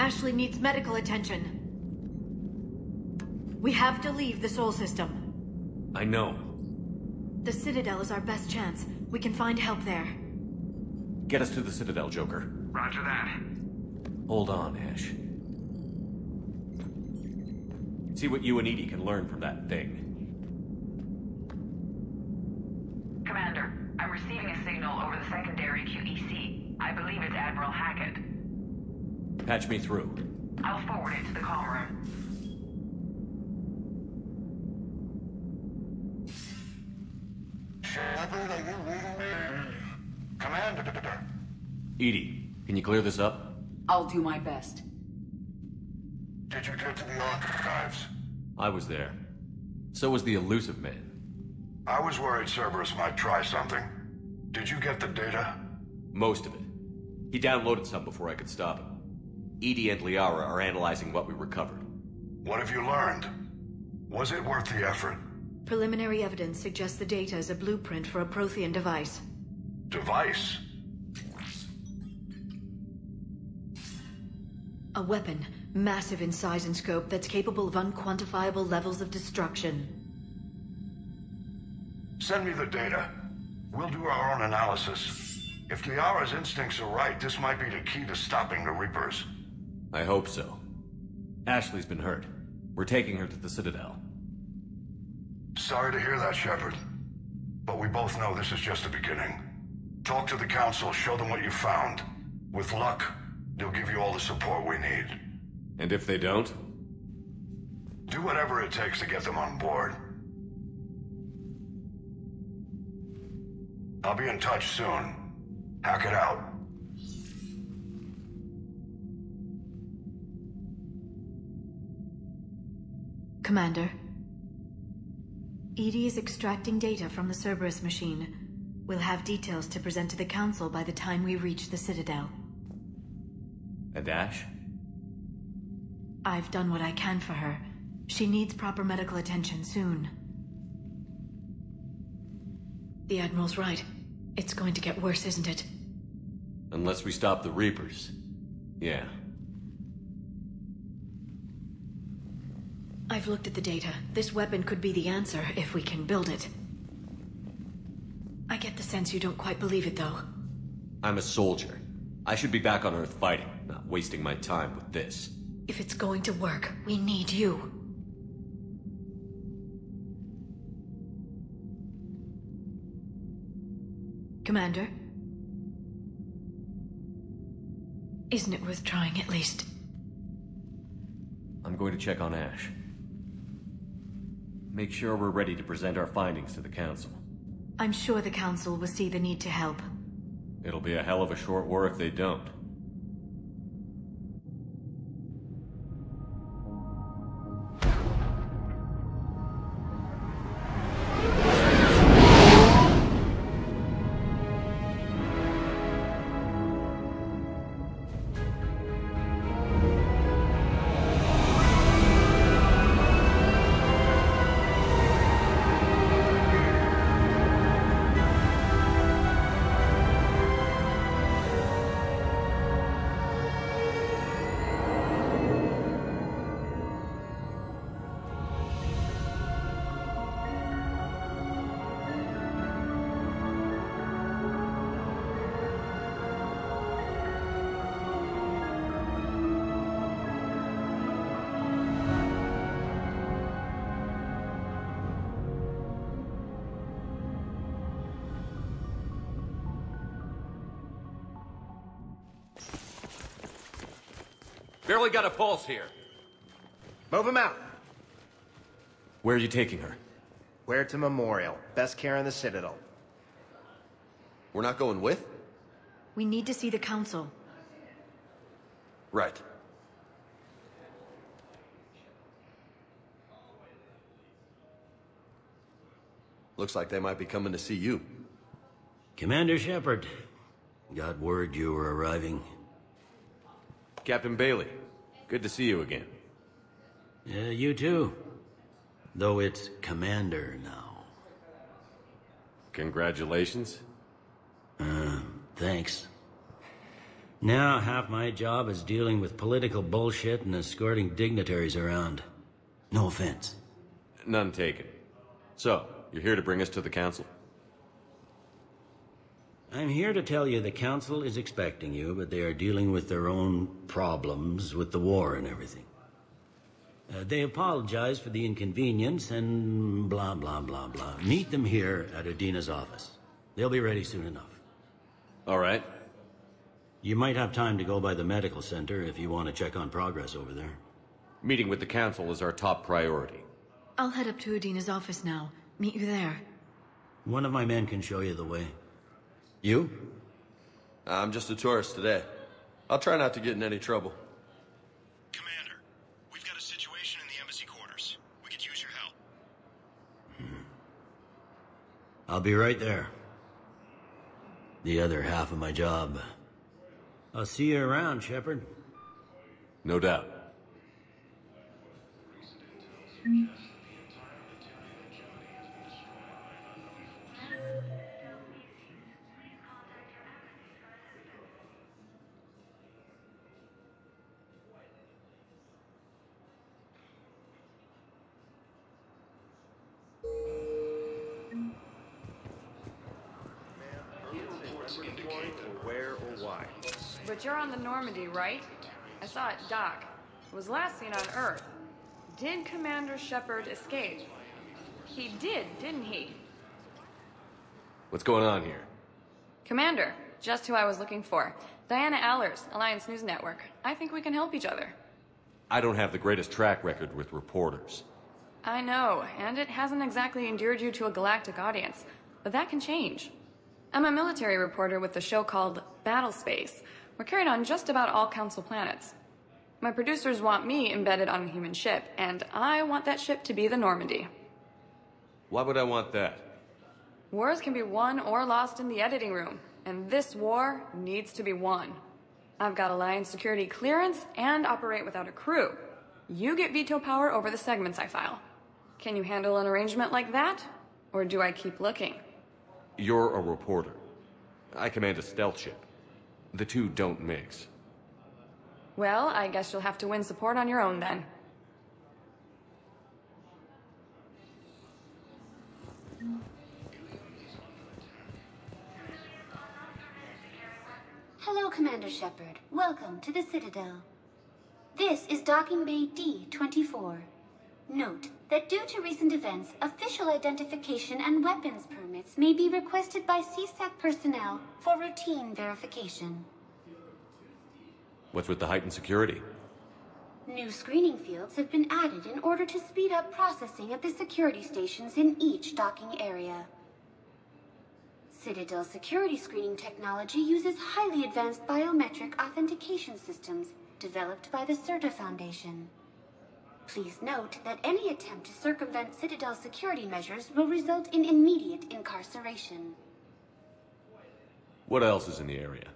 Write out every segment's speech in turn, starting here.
Ashley needs medical attention. We have to leave the Sol system. I know. The Citadel is our best chance. We can find help there. Get us to the Citadel, Joker. Roger that. Hold on, Ash. See what you and Edie can learn from that thing. Commander, I'm receiving a signal over the secondary QEC. I believe it's Admiral Hackett. Patch me through. I'll forward it to the comm room. Shepard, are you reading me? Commander. Edie, can you clear this up? I'll do my best. Did you get to the archives? I was there. So was the elusive man. I was worried Cerberus might try something. Did you get the data? Most of it. He downloaded some before I could stop him. Edie and Liara are analyzing what we recovered. What have you learned? Was it worth the effort? Preliminary evidence suggests the data is a blueprint for a Prothean device. Device? A weapon, massive in size and scope, that's capable of unquantifiable levels of destruction. Send me the data. We'll do our own analysis. If Liara's instincts are right, this might be the key to stopping the Reapers. I hope so. Ashley's been hurt. We're taking her to the Citadel. Sorry to hear that, Shepard. But we both know this is just the beginning. Talk to the Council, show them what you found. With luck, they'll give you all the support we need. And if they don't? Do whatever it takes to get them on board. I'll be in touch soon. Hack it out. Commander. Edie is extracting data from the Cerberus machine. We'll have details to present to the Council by the time we reach the Citadel. And Ash? I've done what I can for her. She needs proper medical attention soon. The Admiral's right. It's going to get worse, isn't it? Unless we stop the Reapers. Yeah. I've looked at the data. This weapon could be the answer if we can build it. I get the sense you don't quite believe it, though. I'm a soldier. I should be back on Earth fighting, not wasting my time with this. If it's going to work, we need you. Commander? Isn't it worth trying at least? I'm going to check on Ash. Make sure we're ready to present our findings to the Council. I'm sure the Council will see the need to help. It'll be a hell of a short war if they don't. Barely got a pulse here. Move him out. Where are you taking her? Where to Memorial. Best care in the Citadel. We're not going with? We need to see the Council. Right. Looks like they might be coming to see you. Commander Shepard, got word you were arriving. Captain Bailey, good to see you again. Yeah, you too. Though it's Commander now. Congratulations. Thanks. Now half my job is dealing with political bullshit and escorting dignitaries around. No offense. None taken. So, you're here to bring us to the council? I'm here to tell you the council is expecting you, but they are dealing with their own problems with the war and everything. They apologize for the inconvenience and blah, blah, blah, blah. Meet them here at Adina's office. They'll be ready soon enough. All right. You might have time to go by the medical center if you want to check on progress over there. Meeting with the council is our top priority. I'll head up to Adina's office now. Meet you there. One of my men can show you the way. You? I'm just a tourist today. I'll try not to get in any trouble. Commander, we've got a situation in the embassy quarters. We could use your help. I'll be right there. The other half of my job. I'll see you around, Shepard. No doubt. Where or why? But you're on the Normandy, right? I saw it dock. It was last seen on Earth. Did Commander Shepard escape? He did, didn't he? What's going on here? Commander, just who I was looking for. Diana Allers, Alliance News Network. I think we can help each other. I don't have the greatest track record with reporters. I know, and it hasn't exactly endeared you to a galactic audience. But that can change. I'm a military reporter with a show called Battle Space. We're carried on just about all Council planets. My producers want me embedded on a human ship, and I want that ship to be the Normandy. Why would I want that? Wars can be won or lost in the editing room, and this war needs to be won. I've got Alliance security clearance and operate without a crew. You get veto power over the segments I file. Can you handle an arrangement like that? Or do I keep looking? You're a reporter. I command a stealth ship. The two don't mix. Well, I guess you'll have to win support on your own then. Hello, Commander Shepard. Welcome to the Citadel. This is Docking Bay D-24. Note that due to recent events, official identification and weapons permits may be requested by CSAC personnel for routine verification. What's with the heightened security? New screening fields have been added in order to speed up processing at the security stations in each docking area. Citadel security screening technology uses highly advanced biometric authentication systems developed by the CERTA Foundation. Please note that any attempt to circumvent Citadel security measures will result in immediate incarceration. What else is in the area?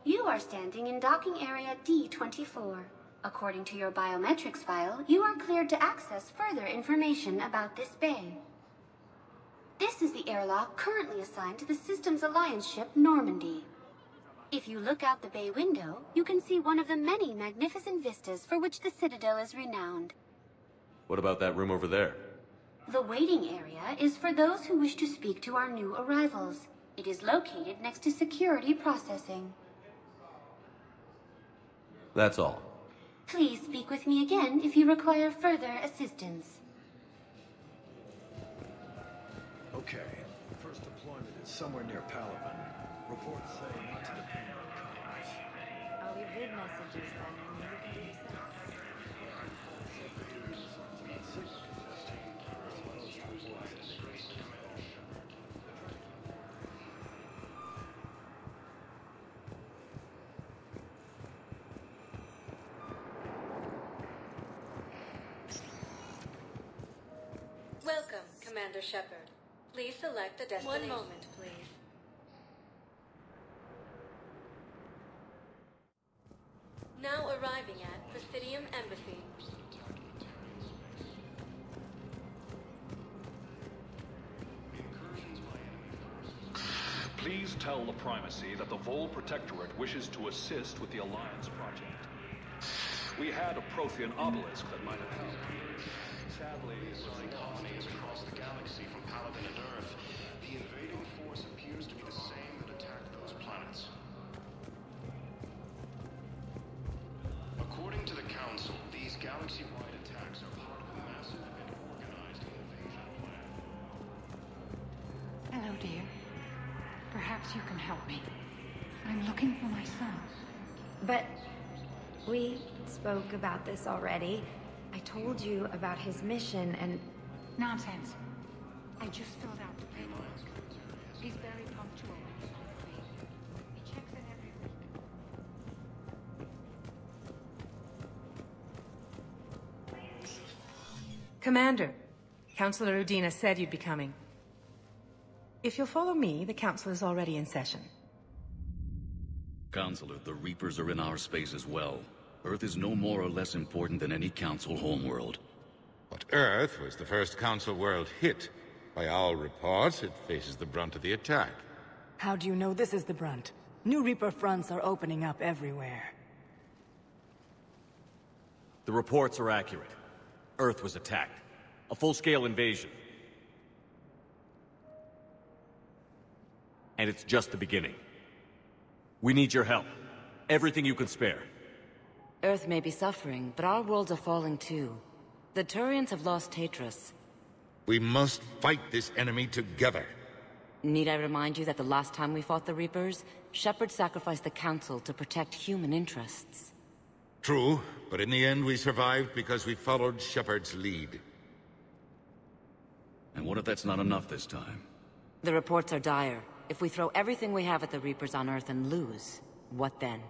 You are standing in docking area D-24. According to your biometrics file, you are cleared to access further information about this bay. This is the airlock currently assigned to the Systems Alliance ship Normandy. If you look out the bay window, you can see one of the many magnificent vistas for which the Citadel is renowned. What about that room over there? The waiting area is for those who wish to speak to our new arrivals. It is located next to security processing. That's all. Please speak with me again if you require further assistance. Okay. First deployment is somewhere near Palavan. Reports say not to depend on comms. I'll leave vid messages then, and you can do the same. Welcome, Commander Shepard. Please select a destination. 1 moment, please. Now arriving at Turian Embassy. Please please tell the Primacy that the Vol Protectorate wishes to assist with the Alliance project. We had a Prothean obelisk that might have helped. Sadly, flying colonies across the galaxy from Palavan and Earth, the invading force appears to be the same that attacked those planets. According to the Council, these galaxy-wide attacks are part of a massive and organized invasion plan. Hello, dear. Perhaps you can help me. I'm looking for my son. But we spoke about this already. I told you about his mission and... Nonsense. I just filled out the paperwork. He's very punctual. He checks in every week. Commander, Councilor Udina said you'd be coming. If you'll follow me, the Council is already in session. Counselor, the Reapers are in our space as well. Earth is no more or less important than any Council homeworld. But Earth was the first Council world hit. By all reports, it faces the brunt of the attack. How do you know this is the brunt? New Reaper fronts are opening up everywhere. The reports are accurate. Earth was attacked. A full-scale invasion. And it's just the beginning. We need your help. Everything you can spare. Earth may be suffering, but our worlds are falling too. The Turians have lost Tatris. We must fight this enemy together. Need I remind you that the last time we fought the Reapers, Shepard sacrificed the Council to protect human interests? True, but in the end we survived because we followed Shepard's lead. And what if that's not enough this time? The reports are dire. If we throw everything we have at the Reapers on Earth and lose, what then?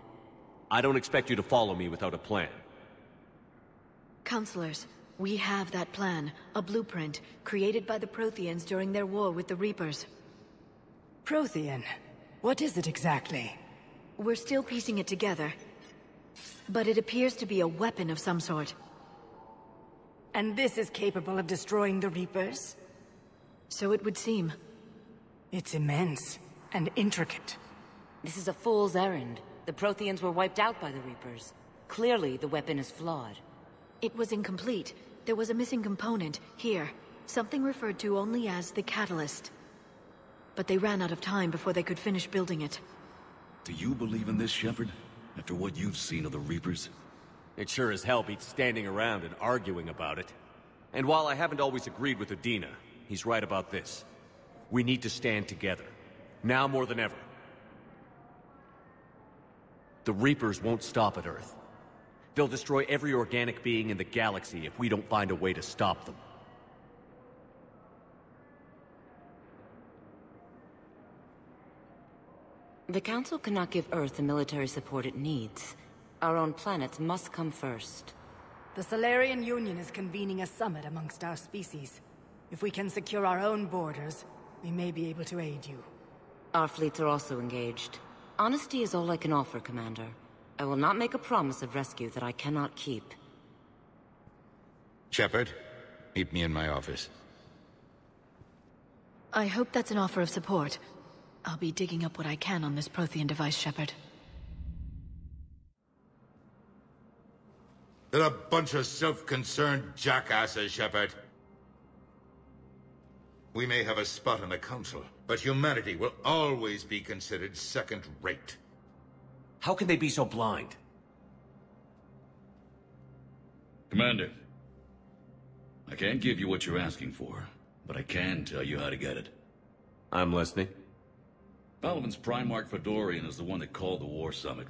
I don't expect you to follow me without a plan. Counselors, we have that plan. A blueprint, created by the Protheans during their war with the Reapers. Prothean? What is it exactly? We're still piecing it together. But it appears to be a weapon of some sort. And this is capable of destroying the Reapers? So it would seem. It's immense and intricate. This is a fool's errand. The Protheans were wiped out by the Reapers. Clearly, the weapon is flawed. It was incomplete. There was a missing component, here. Something referred to only as the catalyst. But they ran out of time before they could finish building it. Do you believe in this, Shepard? After what you've seen of the Reapers? It sure as hell beats standing around and arguing about it. And while I haven't always agreed with Udina, he's right about this. We need to stand together. Now more than ever. The Reapers won't stop at Earth. They'll destroy every organic being in the galaxy if we don't find a way to stop them. The Council cannot give Earth the military support it needs. Our own planets must come first. The Solarian Union is convening a summit amongst our species. If we can secure our own borders, we may be able to aid you. Our fleets are also engaged. Honesty is all I can offer, Commander. I will not make a promise of rescue that I cannot keep. Shepard, meet me in my office. I hope that's an offer of support. I'll be digging up what I can on this Prothean device, Shepard. They're a bunch of self-concerned jackasses, Shepard. We may have a spot in the Council, but humanity will always be considered second-rate. How can they be so blind? Commander, I can't give you what you're asking for, but I can tell you how to get it. I'm listening. Palavan's Primarch Fedorian is the one that called the War Summit.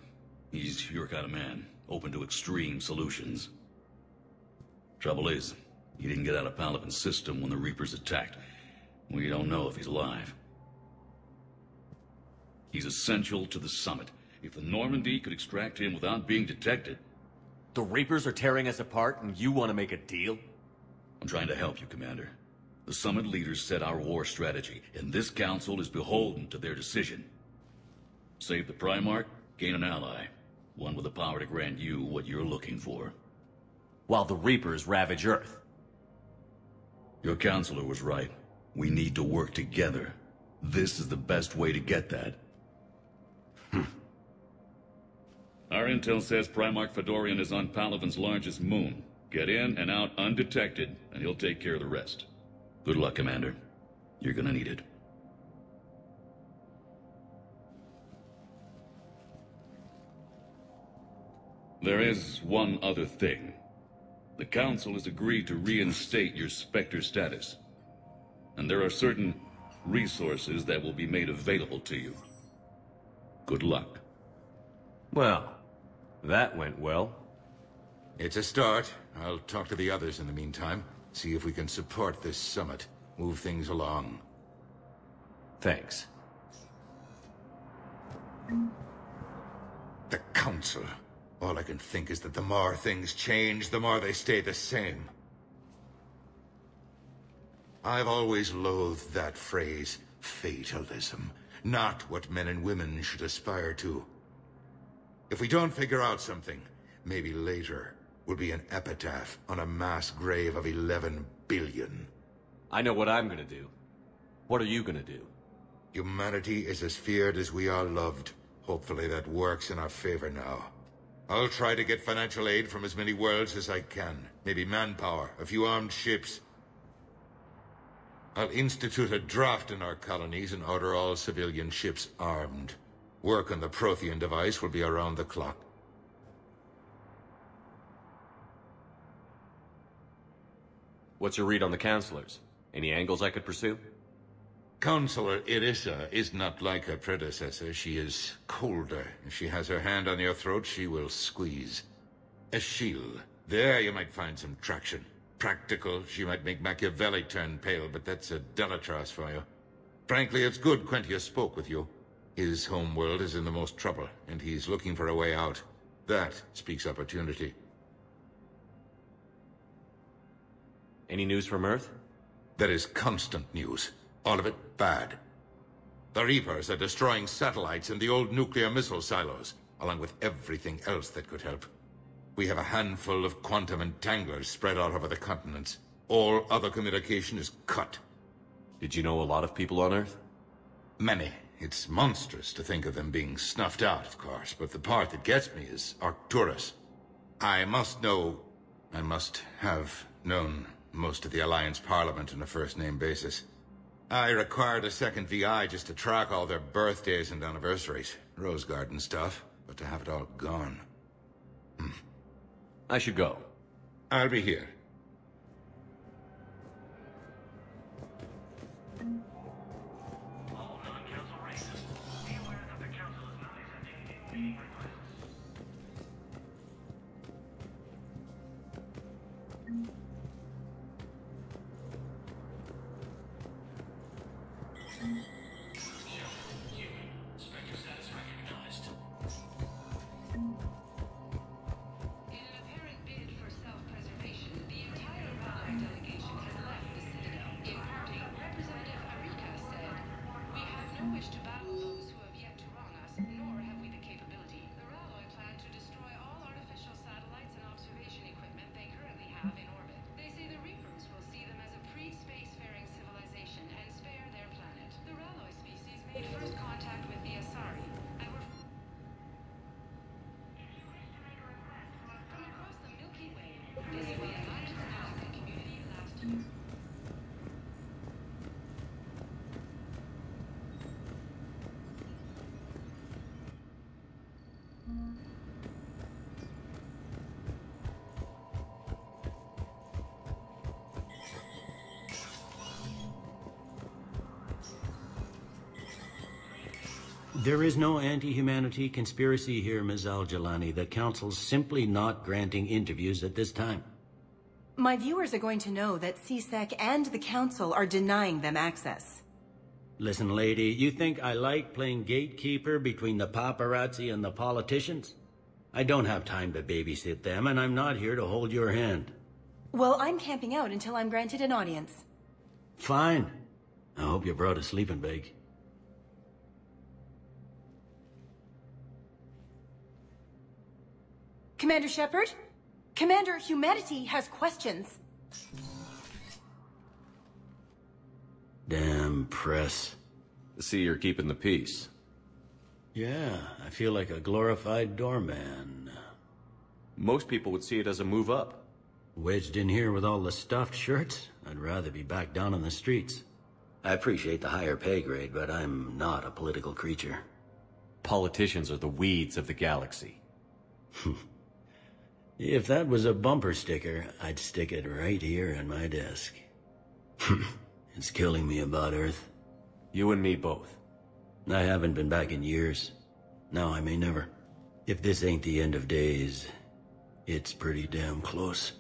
He's your kind of man, open to extreme solutions. Trouble is, he didn't get out of Palavan's system when the Reapers attacked. We don't know if he's alive. He's essential to the summit. If the Normandy could extract him without being detected... The Reapers are tearing us apart and you want to make a deal? I'm trying to help you, Commander. The summit leaders set our war strategy, and this council is beholden to their decision. Save the Primarch, gain an ally. One with the power to grant you what you're looking for. While the Reapers ravage Earth. Your counselor was right. We need to work together. This is the best way to get that. Our intel says Primarch Fedorian is on Palavan's largest moon. Get in and out undetected, and he'll take care of the rest. Good luck, Commander. You're gonna need it. There is one other thing. The Council has agreed to reinstate your Spectre status. And there are certain resources that will be made available to you. Good luck. Well, that went well. It's a start. I'll talk to the others in the meantime. See if we can support this summit. Move things along. Thanks. The Council. All I can think is that the more things change, the more they stay the same. I've always loathed that phrase, fatalism. Not what men and women should aspire to. If we don't figure out something, maybe later will be an epitaph on a mass grave of 11 billion. I know what I'm gonna do. What are you gonna do? Humanity is as feared as we are loved. Hopefully that works in our favor now. I'll try to get financial aid from as many worlds as I can. Maybe manpower, a few armed ships. I'll institute a draft in our colonies and order all civilian ships armed. Work on the Prothean device will be around the clock. What's your read on the Councilors? Any angles I could pursue? Counselor Irissa is not like her predecessor. She is colder. If she has her hand on your throat, she will squeeze. Eschil. There you might find some traction. Practical, she might make Machiavelli turn pale, but that's a Delatras for you. Frankly, it's good Quentius spoke with you. His homeworld is in the most trouble, and he's looking for a way out. That speaks opportunity. Any news from Earth? There is constant news. All of it bad. The Reapers are destroying satellites and the old nuclear missile silos, along with everything else that could help. We have a handful of quantum entanglers spread out over the continents. All other communication is cut. Did you know a lot of people on Earth? Many. It's monstrous to think of them being snuffed out, of course, but the part that gets me is Arcturus. I must have known most of the Alliance Parliament on a first-name basis. I required a second VI just to track all their birthdays and anniversaries. Rose Garden stuff, but to have it all gone. I should go. I'll be here. There is no anti-humanity conspiracy here, Ms. Al-Jalani. The Council's simply not granting interviews at this time. My viewers are going to know that CSEC and the Council are denying them access. Listen, lady, you think I like playing gatekeeper between the paparazzi and the politicians? I don't have time to babysit them, and I'm not here to hold your hand. Well, I'm camping out until I'm granted an audience. Fine. I hope you brought a sleeping bag. Commander Shepard? Commander, humanity has questions. Damn press. See, you're keeping the peace. Yeah, I feel like a glorified doorman. Most people would see it as a move up. Wedged in here with all the stuffed shirts? I'd rather be back down on the streets. I appreciate the higher pay grade, but I'm not a political creature. Politicians are the weeds of the galaxy. If that was a bumper sticker, I'd stick it right here in my desk. It's killing me about Earth. You and me both. I haven't been back in years. Now I may never. If this ain't the end of days, it's pretty damn close.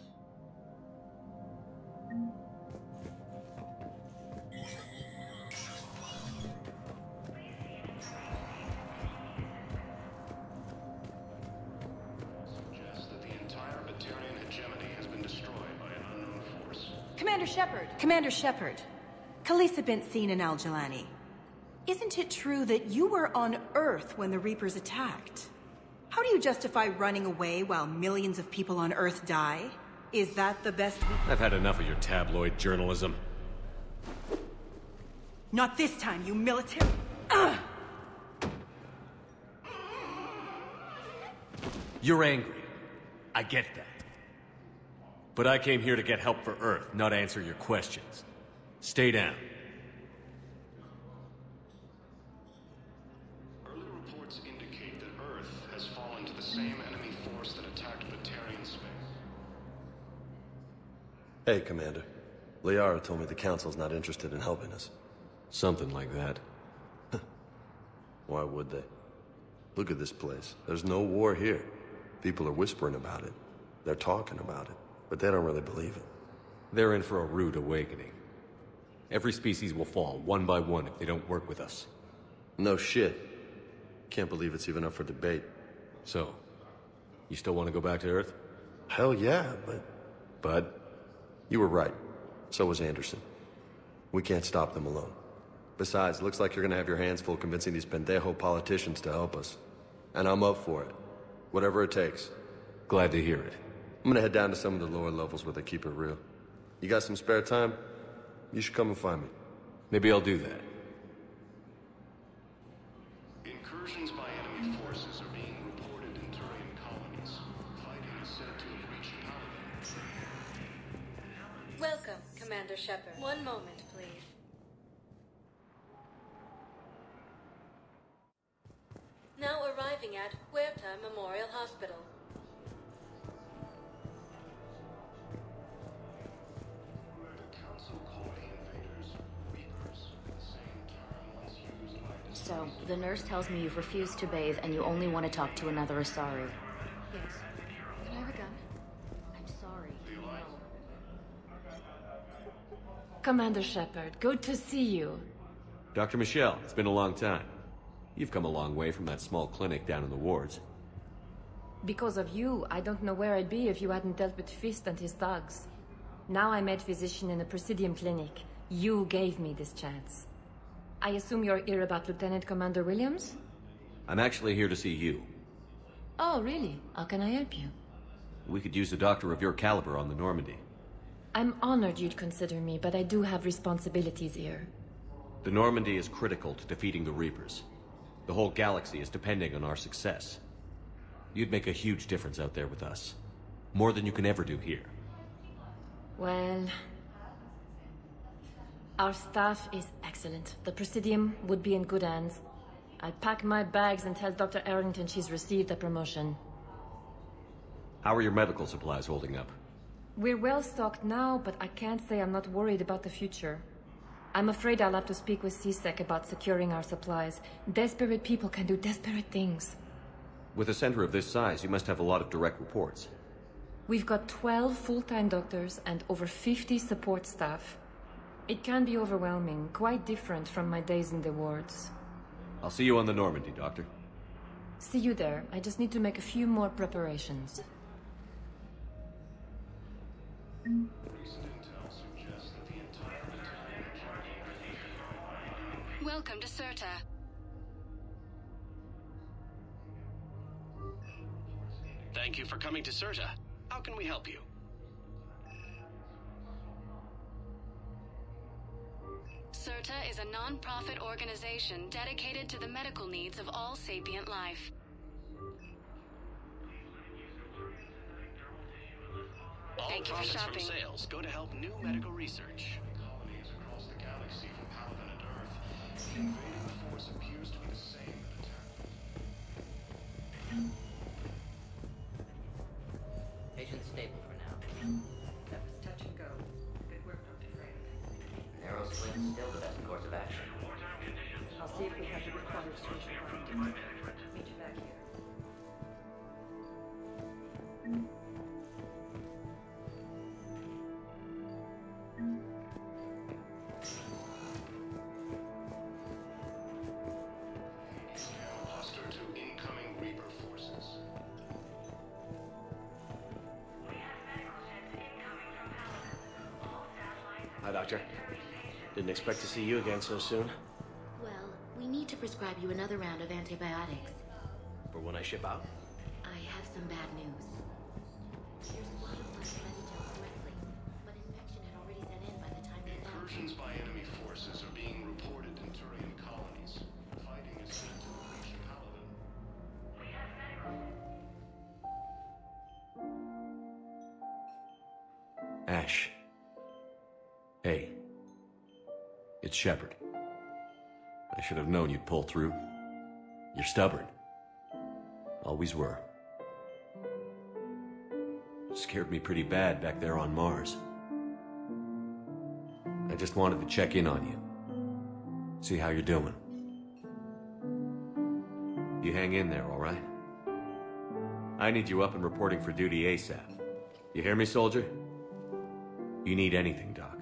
Commander Shepard! Commander Shepard! Khaleesa bint Seen and Al-Jalani. Isn't it true that you were on Earth when the Reapers attacked? How do you justify running away while millions of people on Earth die? Is that the best we... I've had enough of your tabloid journalism. Not this time, you military... You're angry. I get that. But I came here to get help for Earth, not answer your questions. Stay down. Early reports indicate that Earth has fallen to the same enemy force that attacked Turian space. Hey, Commander. Liara told me the Council's not interested in helping us. Something like that. Why would they? Look at this place. There's no war here. People are whispering about it. They're talking about it. But they don't really believe it. They're in for a rude awakening. Every species will fall, one by one, if they don't work with us. No shit. Can't believe it's even up for debate. So, you still want to go back to Earth? Hell yeah, but... But? You were right. So was Anderson. We can't stop them alone. Besides, looks like you're gonna have your hands full convincing these pendejo politicians to help us. And I'm up for it. Whatever it takes. Glad to hear it. I'm gonna head down to some of the lower levels where they keep it real. You got some spare time? You should come and find me. Maybe I'll do that. Incursions by enemy forces are being reported in Turian colonies. Fighting is said to have reached Palavan. Welcome, Commander Shepard. One moment, please. Now arriving at Huerta Memorial Hospital. So, the nurse tells me you've refused to bathe and you only want to talk to another Asari. Yes. Can I have a gun? I'm sorry. Commander Shepard, good to see you. Dr. Michelle, it's been a long time. You've come a long way from that small clinic down in the wards. Because of you, I don't know where I'd be if you hadn't dealt with Fist and his thugs. Now I'm head physician in a Presidium clinic. You gave me this chance. I assume you're here about Lieutenant Commander Williams? I'm actually here to see you. Oh, really? How can I help you? We could use a doctor of your caliber on the Normandy. I'm honored you'd consider me, but I do have responsibilities here. The Normandy is critical to defeating the Reapers. The whole galaxy is depending on our success. You'd make a huge difference out there with us. More than you can ever do here. Well... our staff is excellent. The Presidium would be in good hands. I'd pack my bags and tell Dr. Arrington she's received a promotion. How are your medical supplies holding up? We're well stocked now, but I can't say I'm not worried about the future. I'm afraid I'll have to speak with CSEC about securing our supplies. Desperate people can do desperate things. With a center of this size, you must have a lot of direct reports. We've got 12 full-time doctors and over 50 support staff. It can be overwhelming, quite different from my days in the wards. I'll see you on the Normandy, Doctor. See you there. I just need to make a few more preparations. Welcome to Cirta. Thank you for coming to Cirta. How can we help you? Cirta CERTA is a non-profit organization dedicated to the medical needs of all sapient life. All Thank you for profits shopping. from sales go to help new medical research. Colonies across the galaxy from Palavan and Earth. The invading force appears to be the same that attacked. Patient stable for now. That was touch and go. Good work, Dr. Frank. Narrow split is still the best course of action. I'll see if we have the required station line. Meet you back here. Cluster to incoming Reaper forces. Hi, Doctor. Didn't expect to see you again so soon. Well, we need to prescribe you another round of antibiotics. For when I ship out? I have some bad news. There's a lot of blood present correctly, but infection had already set in by the time they found Incursions by enemy forces are being reported in Turian colonies. Fighting is set to reach Palavan. Ash. Hey. It's Shepard. I should have known you'd pull through. You're stubborn. Always were. Scared me pretty bad back there on Mars. I just wanted to check in on you. See how you're doing. You hang in there, all right? I need you up and reporting for duty ASAP. You hear me, soldier? You need anything, Doc.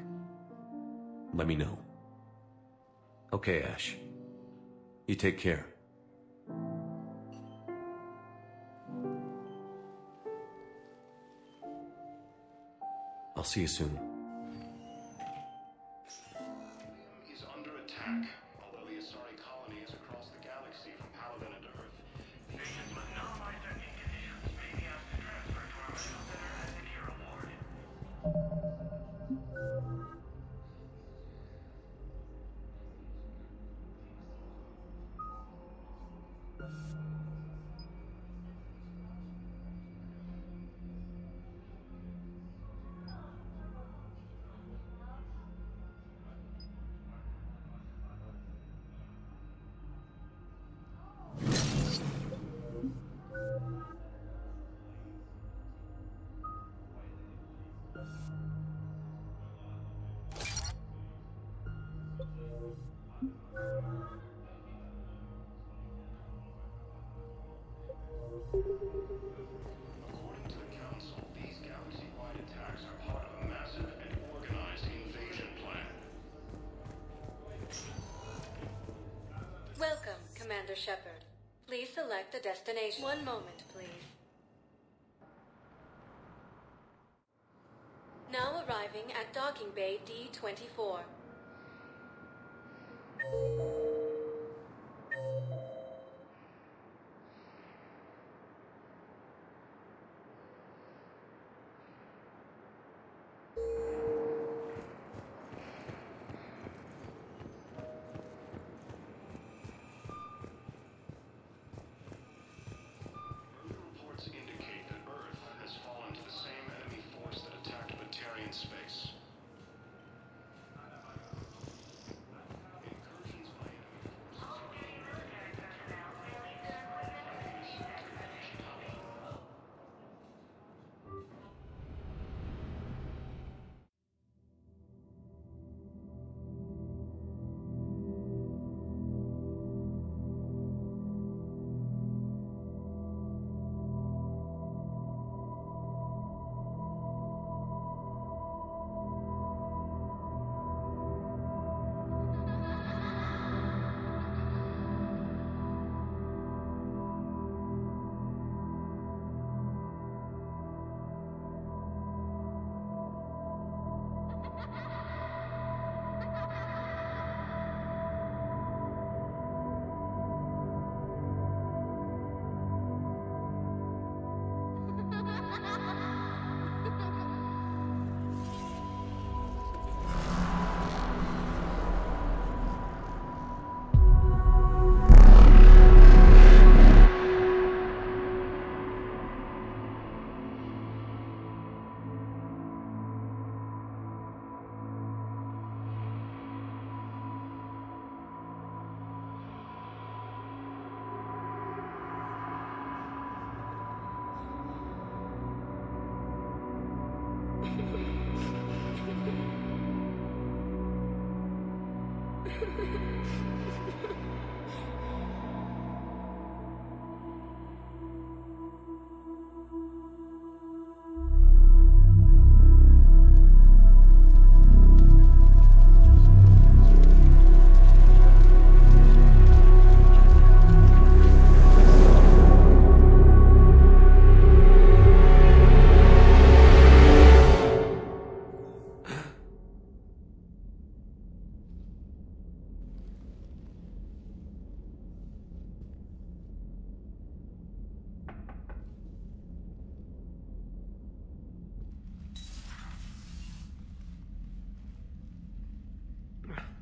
Let me know. Okay, Ash. You take care. I'll see you soon. Is under attack, although the Asari colony is across the galaxy from Palavan and Earth. Patients with non-life-threatening conditions may be asked to transfer to our medical center and secure a ward. According to the Council, these galaxy-wide attacks are part of a massive and organized invasion plan. Welcome, Commander Shepard. Please select a destination. One moment, please. Now arriving at Docking Bay D-24. Reports indicate that Earth has fallen to the same enemy force that attacked Batarian space. Incursions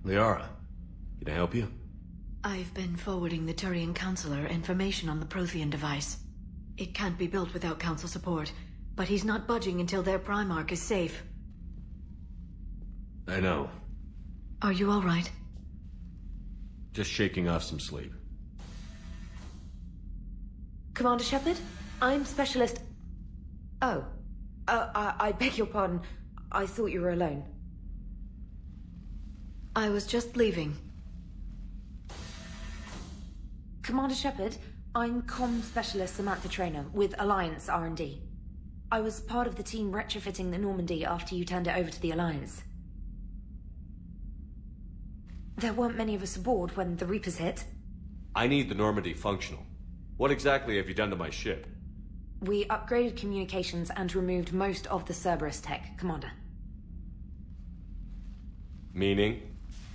Liara, can I help you? I've been forwarding the Turian Counselor information on the Prothean device. It can't be built without Council support, but he's not budging until their Primarch is safe. I know. Are you all right? Just shaking off some sleep. Commander Shepard? I'm Specialist... Oh. I beg your pardon. I thought you were alone. I was just leaving. Commander Shepard, I'm Comm Specialist Samantha Traynor with Alliance R&D. I was part of the team retrofitting the Normandy after you turned it over to the Alliance. There weren't many of us aboard when the Reapers hit. I need the Normandy functional. What exactly have you done to my ship? We upgraded communications and removed most of the Cerberus tech, Commander. Meaning?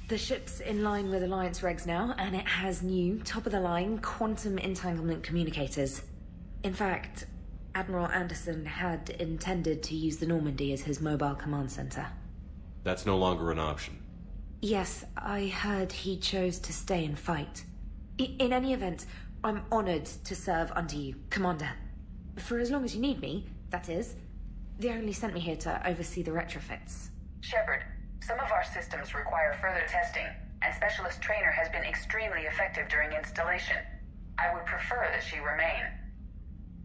The ship's in line with Alliance regs now, and it has new, top-of-the-line, quantum entanglement communicators. In fact, Admiral Anderson had intended to use the Normandy as his mobile command center. That's no longer an option. Yes, I heard he chose to stay and fight. In any event, I'm honored to serve under you, Commander. For as long as you need me, that is. They only sent me here to oversee the retrofits. Shepard, some of our systems require further testing, and Specialist Traynor has been extremely effective during installation. I would prefer that she remain.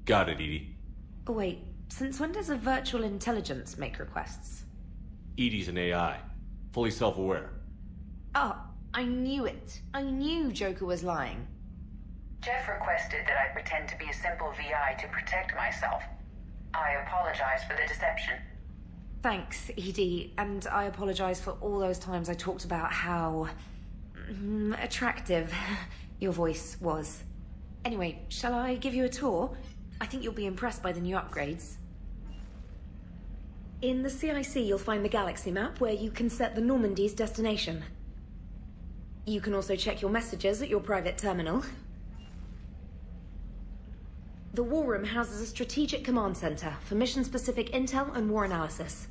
Got it, EDI. Oh, wait, since when does a virtual intelligence make requests? EDI's an AI. Fully self-aware. Oh, I knew it. I knew Joker was lying. Jeff requested that I pretend to be a simple VI to protect myself. I apologize for the deception. Thanks, ED, and I apologize for all those times I talked about how... attractive your voice was. Anyway, shall I give you a tour? I think you'll be impressed by the new upgrades. In the CIC, you'll find the galaxy map where you can set the Normandy's destination. You can also check your messages at your private terminal. The War Room houses a strategic command center for mission-specific intel and war analysis.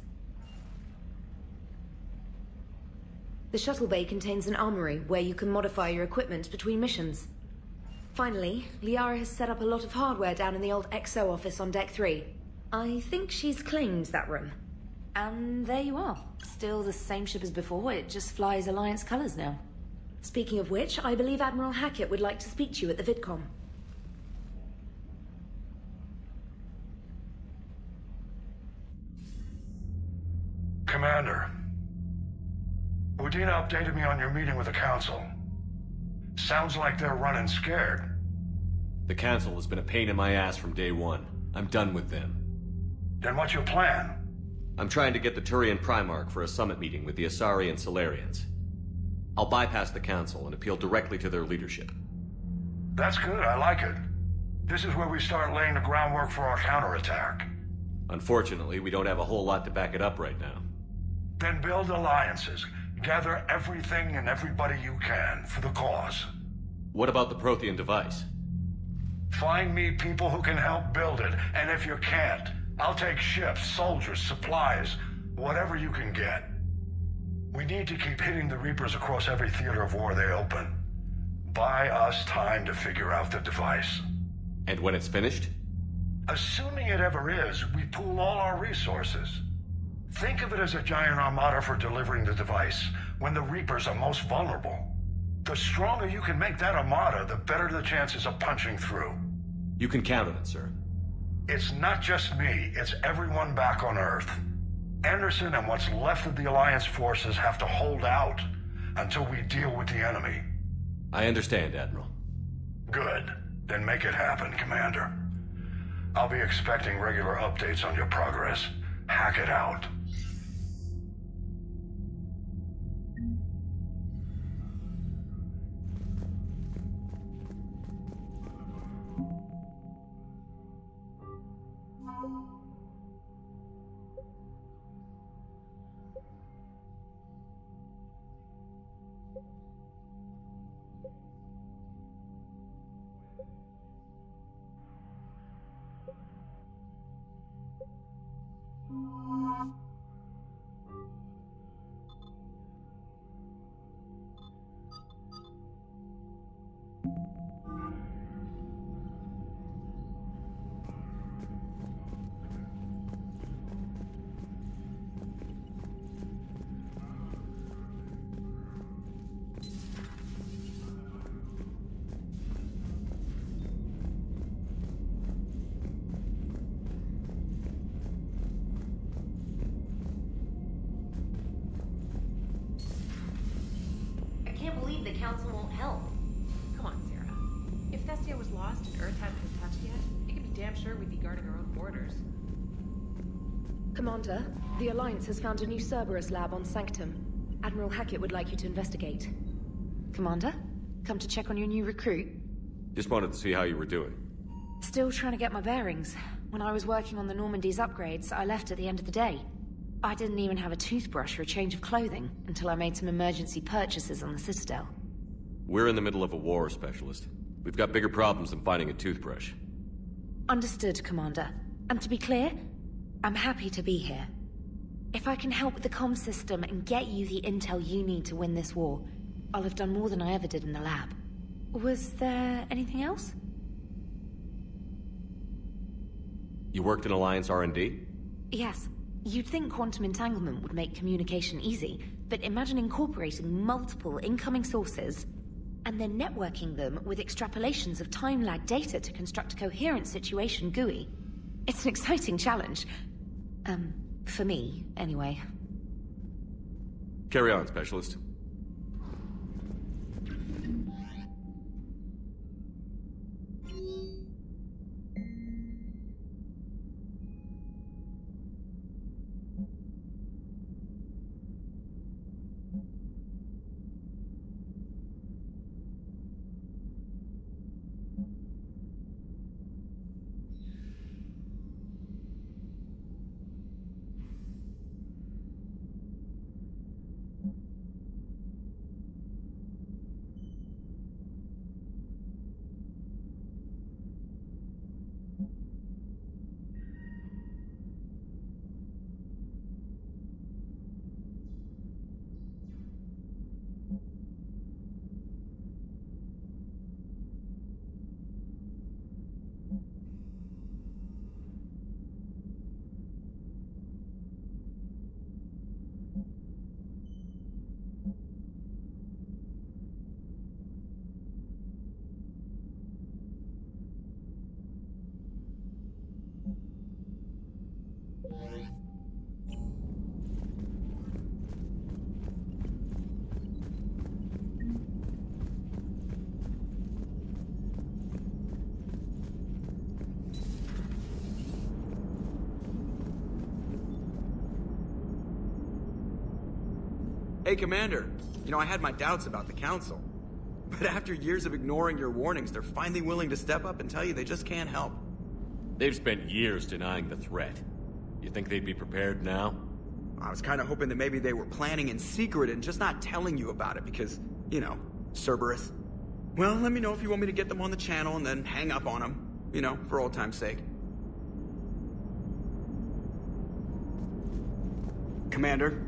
The shuttle bay contains an armory where you can modify your equipment between missions. Finally, Liara has set up a lot of hardware down in the old XO office on Deck 3. I think she's claimed that room. And there you are. Still the same ship as before, it just flies Alliance colors now. Speaking of which, I believe Admiral Hackett would like to speak to you at the VidCom. Commander, Udina updated me on your meeting with the Council. Sounds like they're running scared. The Council has been a pain in my ass from day one. I'm done with them. Then what's your plan? I'm trying to get the Turian Primarch for a summit meeting with the Asari and Salarians. I'll bypass the Council and appeal directly to their leadership. That's good, I like it. This is where we start laying the groundwork for our counterattack. Unfortunately, we don't have a whole lot to back it up right now. Then build alliances. Gather everything and everybody you can for the cause. What about the Prothean device? Find me people who can help build it, and if you can't, I'll take ships, soldiers, supplies, whatever you can get. We need to keep hitting the Reapers across every theater of war they open. Buy us time to figure out the device. And when it's finished? Assuming it ever is, we pool all our resources. Think of it as a giant armada for delivering the device, when the Reapers are most vulnerable. The stronger you can make that armada, the better the chances of punching through. You can count on it, sir. It's not just me, it's everyone back on Earth. Anderson and what's left of the Alliance forces have to hold out, until we deal with the enemy. I understand, Admiral. Good. Then make it happen, Commander. I'll be expecting regular updates on your progress. Hack it out. The Council won't help. Come on, Sarah. If Thestia was lost and Earth hadn't been touched yet, you can be damn sure we'd be guarding our own borders. Commander, the Alliance has found a new Cerberus lab on Sanctum. Admiral Hackett would like you to investigate. Commander, come to check on your new recruit. Just wanted to see how you were doing. Still trying to get my bearings. When I was working on the Normandy's upgrades, I left at the end of the day. I didn't even have a toothbrush or a change of clothing until I made some emergency purchases on the Citadel. We're in the middle of a war, Specialist. We've got bigger problems than finding a toothbrush. Understood, Commander. And to be clear, I'm happy to be here. If I can help with the comm system and get you the intel you need to win this war, I'll have done more than I ever did in the lab. Was there anything else? You worked in Alliance R&D? Yes. You'd think quantum entanglement would make communication easy, but imagine incorporating multiple incoming sources and then networking them with extrapolations of time-lag data to construct a coherent situation GUI. It's an exciting challenge. For me, anyway. Carry on, Specialist. Hey, Commander. You know, I had my doubts about the Council. But after years of ignoring your warnings, they're finally willing to step up and tell you they just can't help. They've spent years denying the threat. You think they'd be prepared now? I was kind of hoping that maybe they were planning in secret and just not telling you about it because, you know, Cerberus. Well, let me know if you want me to get them on the channel and then hang up on them. You know, for old time's sake. Commander?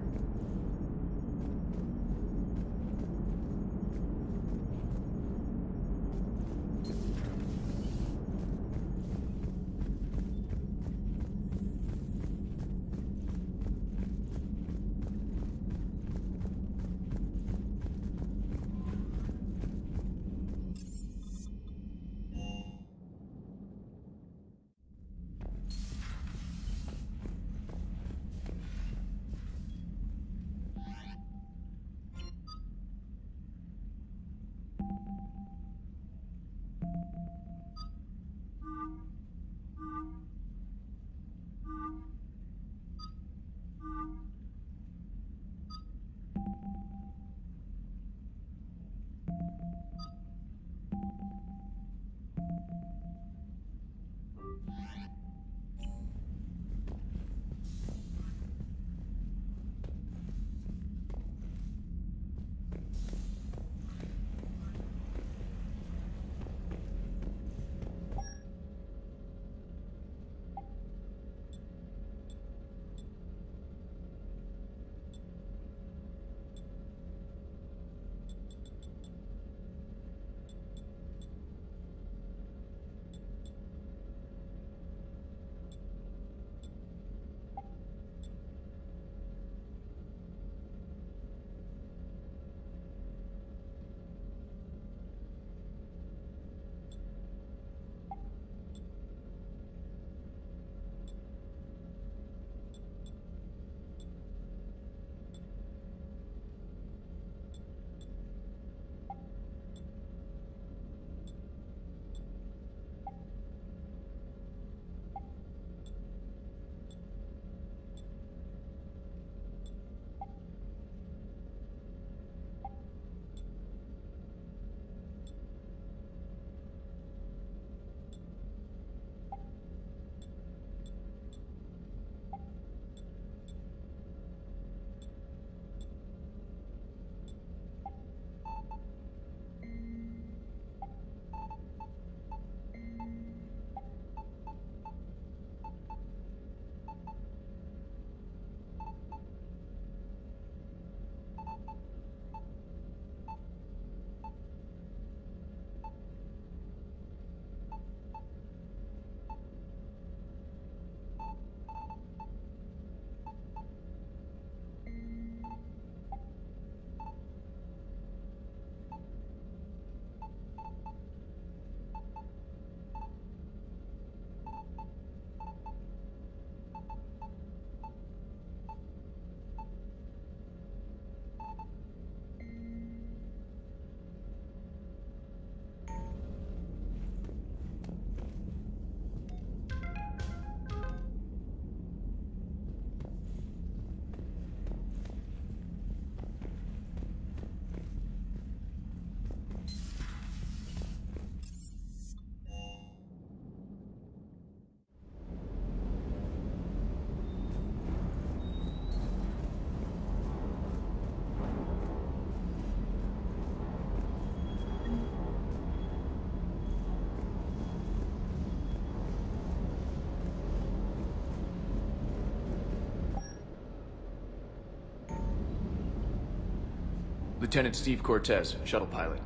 Lieutenant Steve Cortez, shuttle pilot.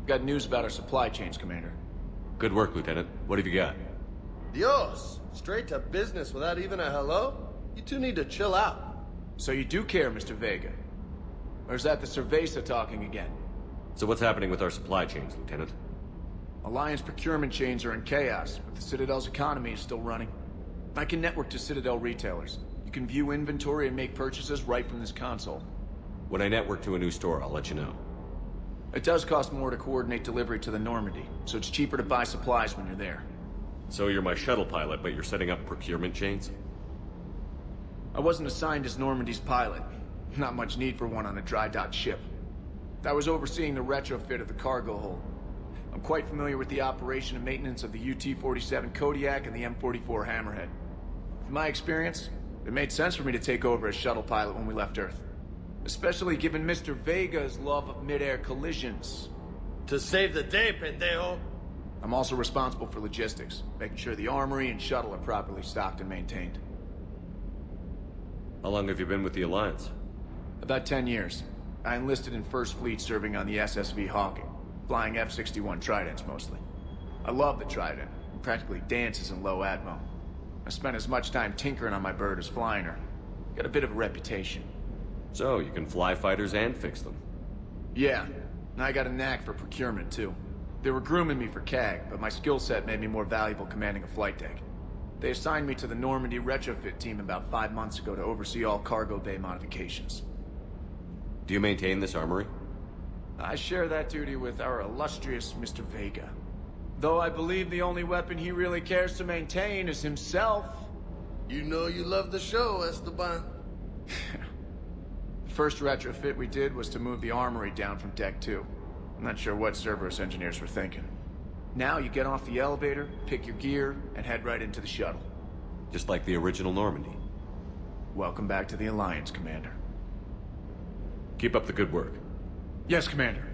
Got news about our supply chains, Commander. Good work, Lieutenant. What have you got? Dios! Straight to business without even a hello? You two need to chill out. So you do care, Mr. Vega? Or is that the Cerveza talking again? So what's happening with our supply chains, Lieutenant? Alliance procurement chains are in chaos, but the Citadel's economy is still running. I can network to Citadel retailers. You can view inventory and make purchases right from this console. When I network to a new store, I'll let you know. It does cost more to coordinate delivery to the Normandy, so it's cheaper to buy supplies when you're there. So you're my shuttle pilot, but you're setting up procurement chains? I wasn't assigned as Normandy's pilot. Not much need for one on a dry dock ship. I was overseeing the retrofit of the cargo hold. I'm quite familiar with the operation and maintenance of the UT-47 Kodiak and the M44 Hammerhead. In my experience, it made sense for me to take over as shuttle pilot when we left Earth. Especially given Mr. Vega's love of mid-air collisions. To save the day, pendejo! I'm also responsible for logistics, making sure the armory and shuttle are properly stocked and maintained. How long have you been with the Alliance? About 10 years. I enlisted in First Fleet serving on the SSV Hawking, flying F-61 Tridents mostly. I love the Trident, and practically dances in low atmo. I spent as much time tinkering on my bird as flying her. Got a bit of a reputation. So, you can fly fighters and fix them? Yeah, and I got a knack for procurement too. They were grooming me for CAG, but my skill set made me more valuable commanding a flight deck. They assigned me to the Normandy retrofit team about 5 months ago to oversee all cargo bay modifications. Do you maintain this armory? I share that duty with our illustrious Mr. Vega. Though I believe the only weapon he really cares to maintain is himself. You know you love the show, Esteban. The first retrofit we did was to move the armory down from Deck 2. I'm not sure what Cerberus engineers were thinking. Now you get off the elevator, pick your gear, and head right into the shuttle. Just like the original Normandy. Welcome back to the Alliance, Commander. Keep up the good work. Yes, Commander.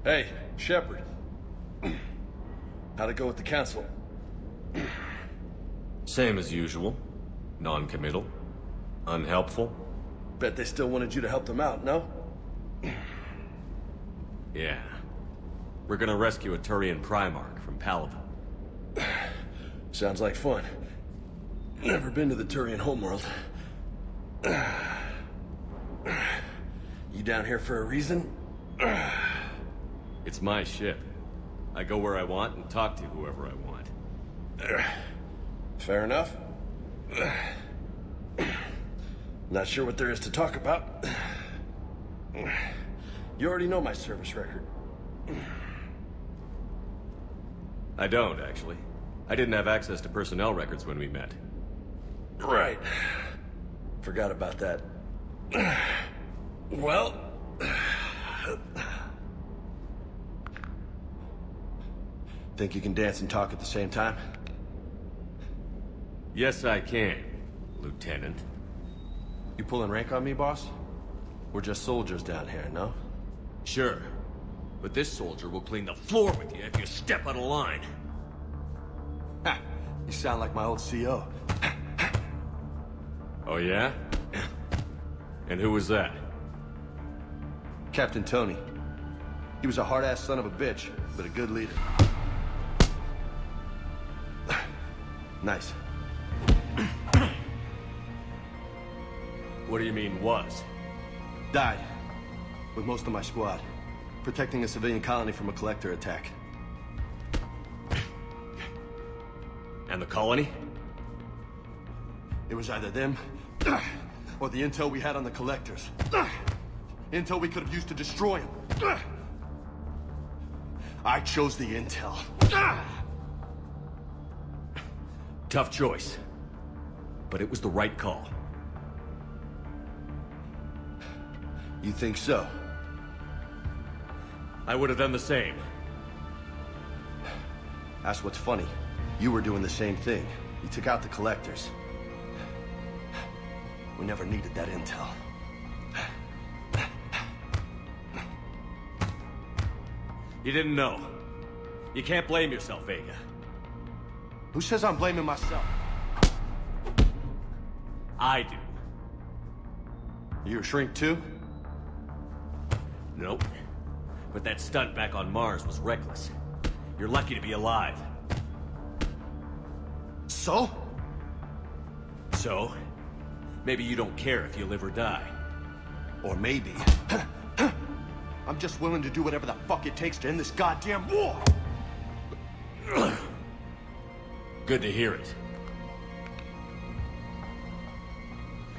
Hey, Shepard. How'd it go with the council? Same as usual. Non-committal. Unhelpful. Bet they still wanted you to help them out, no? Yeah. We're gonna rescue a Turian Primarch from Palavan. Sounds like fun. Never been to the Turian homeworld. You down here for a reason? It's my ship. I go where I want and talk to whoever I want. Fair enough. Not sure what there is to talk about. You already know my service record. I don't, actually. I didn't have access to personnel records when we met. Right. Forgot about that. Well... Think you can dance and talk at the same time? Yes, I can, Lieutenant. You pulling rank on me, boss? We're just soldiers down here, no? Sure. But this soldier will clean the floor with you if you step out of line. Ha! You sound like my old CO. Oh, yeah? And who was that? Captain Tony. He was a hard-ass son of a bitch, but a good leader. Nice. What do you mean, was? Died. With most of my squad. Protecting a civilian colony from a collector attack. And the colony? It was either them, or the intel we had on the collectors. Intel we could have used to destroy them. I chose the intel. Tough choice. But it was the right call. You think so? I would have done the same. That's what's funny. You were doing the same thing. You took out the collectors. We never needed that intel. You didn't know. You can't blame yourself, Vega. Who says I'm blaming myself? I do. You a shrink too? Nope. But that stunt back on Mars was reckless. You're lucky to be alive. So? So? Maybe you don't care if you live or die. Or maybe... I'm just willing to do whatever the fuck it takes to end this goddamn war! Good to hear it.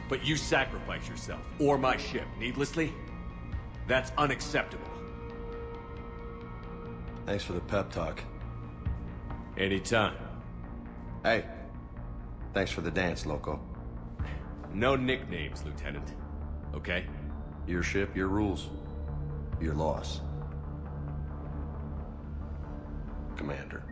But you sacrifice yourself, or my ship, needlessly? That's unacceptable. Thanks for the pep talk. Anytime. Hey, thanks for the dance, loco. No nicknames, Lieutenant. Okay? Your ship, your rules. Your loss. Commander.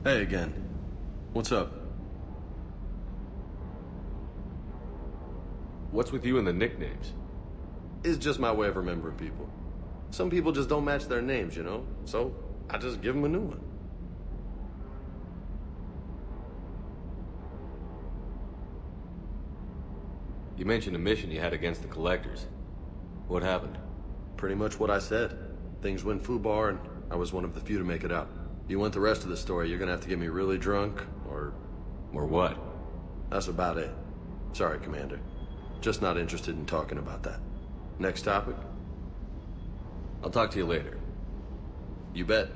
Hey again. What's up? What's with you and the nicknames? It's just my way of remembering people. Some people just don't match their names, you know? So, I just give them a new one. You mentioned a mission you had against the Collectors. What happened? Pretty much what I said. Things went foobar, and I was one of the few to make it out. If you want the rest of the story, you're gonna have to get me really drunk, or... Or what? That's about it. Sorry, Commander. Just not interested in talking about that. Next topic? I'll talk to you later. You bet.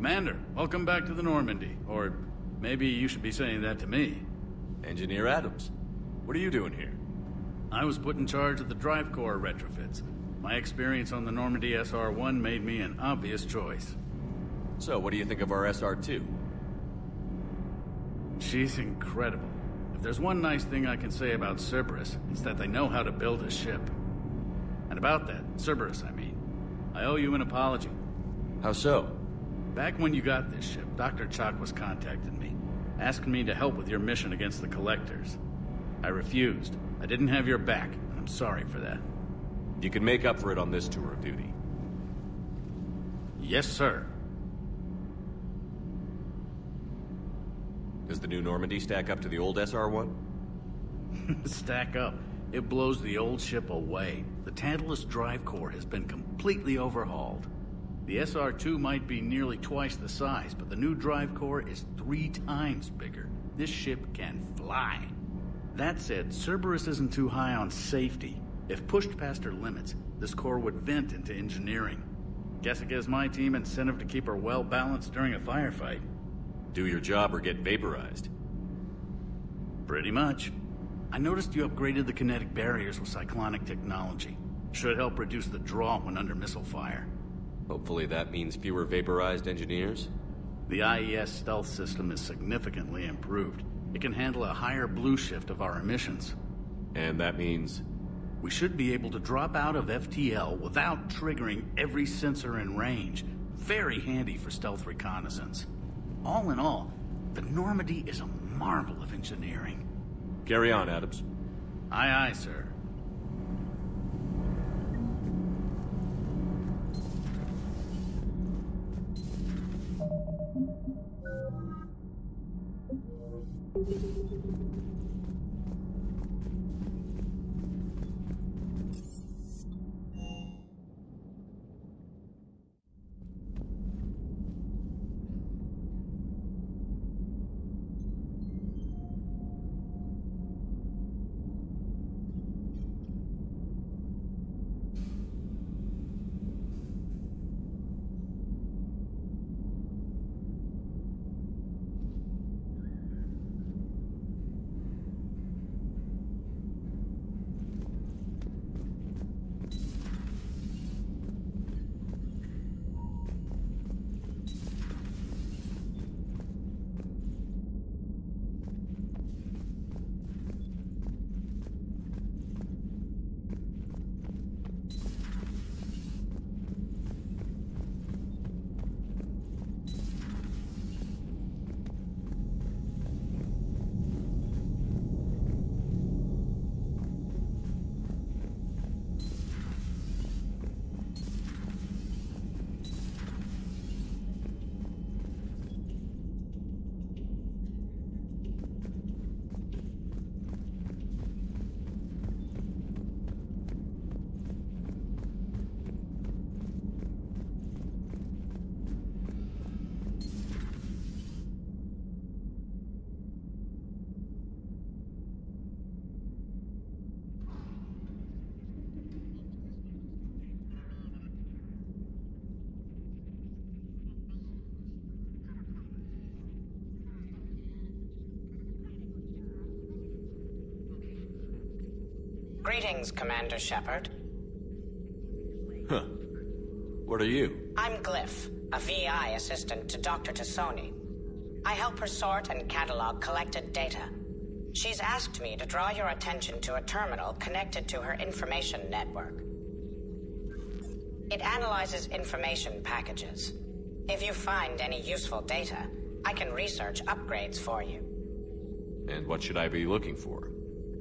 Commander, welcome back to the Normandy. Or maybe you should be saying that to me. Engineer Adams, what are you doing here? I was put in charge of the drive core retrofits. My experience on the Normandy SR-1 made me an obvious choice. So, what do you think of our SR-2? She's incredible. If there's one nice thing I can say about Cerberus, it's that they know how to build a ship. And about that, Cerberus, I mean, I owe you an apology. How so? Back when you got this ship, Dr. Chakwas contacted me, asking me to help with your mission against the Collectors. I refused. I didn't have your back, and I'm sorry for that. You can make up for it on this tour of duty. Yes, sir. Does the new Normandy stack up to the old SR-1? Stack up. It blows the old ship away. The Tantalus drive core has been completely overhauled. The SR-2 might be nearly twice the size, but the new drive core is 3 times bigger. This ship can fly. That said, Cerberus isn't too high on safety. If pushed past her limits, this core would vent into engineering. Guess it gives my team incentive to keep her well-balanced during a firefight. Do your job or get vaporized. Pretty much. I noticed you upgraded the kinetic barriers with cyclonic technology. Should help reduce the draw when under missile fire. Hopefully that means fewer vaporized engineers? The IES stealth system is significantly improved. It can handle a higher blue shift of our emissions. And that means? We should be able to drop out of FTL without triggering every sensor in range. Very handy for stealth reconnaissance. All in all, the Normandy is a marvel of engineering. Carry on, Adams. Aye, aye, sir. Greetings, Commander Shepard. Huh. What are you? I'm Glyph, a VI assistant to Dr. Tassoni. I help her sort and catalog collected data. She's asked me to draw your attention to a terminal connected to her information network. It analyzes information packages. If you find any useful data, I can research upgrades for you. And what should I be looking for?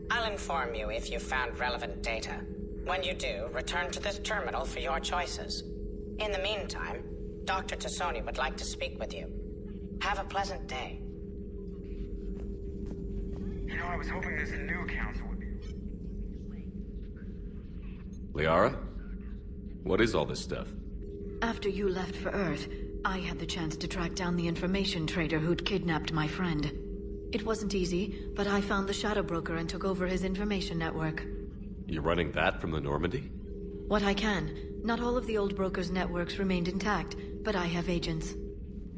I'll inform you if you've found relevant data. When you do, return to this terminal for your choices. In the meantime, Dr. Tassoni would like to speak with you. Have a pleasant day. You know, I was hoping this new council would be... Liara? What is all this stuff? After you left for Earth, I had the chance to track down the information trader who'd kidnapped my friend. It wasn't easy, but I found the Shadow Broker and took over his information network. You're running that from the Normandy? What I can. Not all of the old broker's networks remained intact, but I have agents.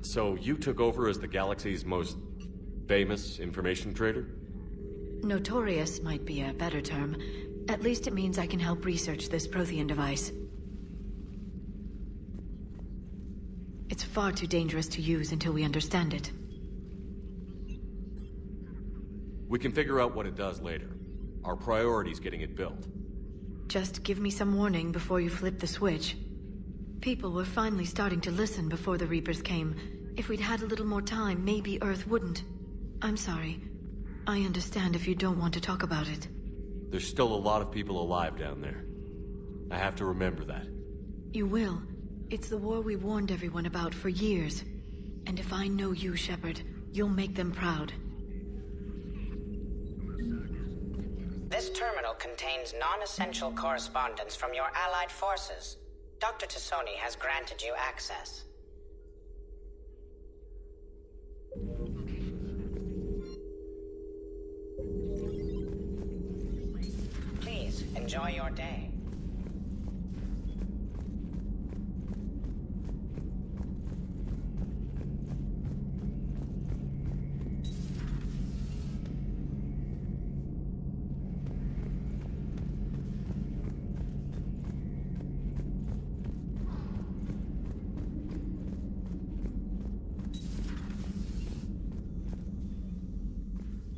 So you took over as the galaxy's most famous information trader? Notorious might be a better term. At least it means I can help research this Prothean device. It's far too dangerous to use until we understand it. We can figure out what it does later. Our priority's getting it built. Just give me some warning before you flip the switch. People were finally starting to listen before the Reapers came. If we'd had a little more time, maybe Earth wouldn't. I'm sorry. I understand if you don't want to talk about it. There's still a lot of people alive down there. I have to remember that. You will. It's the war we warned everyone about for years. And if I know you, Shepard, you'll make them proud. This terminal contains non-essential correspondence from your allied forces. Dr. Tassoni has granted you access. Please, enjoy your day.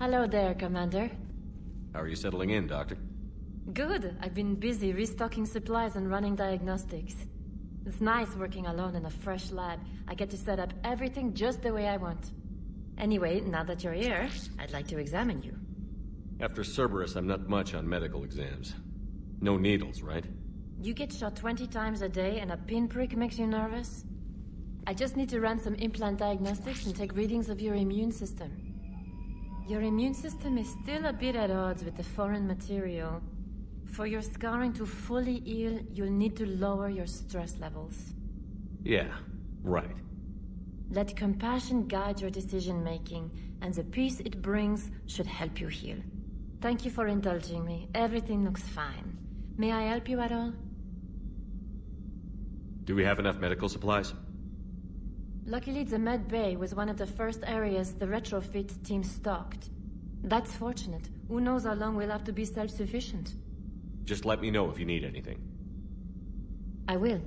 Hello there, Commander. How are you settling in, Doctor? Good. I've been busy restocking supplies and running diagnostics. It's nice working alone in a fresh lab. I get to set up everything just the way I want. Anyway, now that you're here, I'd like to examine you. After Cerberus, I'm not much on medical exams. No needles, right? You get shot 20 times a day and a pinprick makes you nervous? I just need to run some implant diagnostics and take readings of your immune system. Your immune system is still a bit at odds with the foreign material. For your scarring to fully heal, you'll need to lower your stress levels. Yeah, right. Let compassion guide your decision-making, and the peace it brings should help you heal. Thank you for indulging me. Everything looks fine. May I help you at all? Do we have enough medical supplies? Luckily, the med bay was one of the first areas the retrofit team stocked. That's fortunate. Who knows how long we'll have to be self-sufficient. Just let me know if you need anything. I will.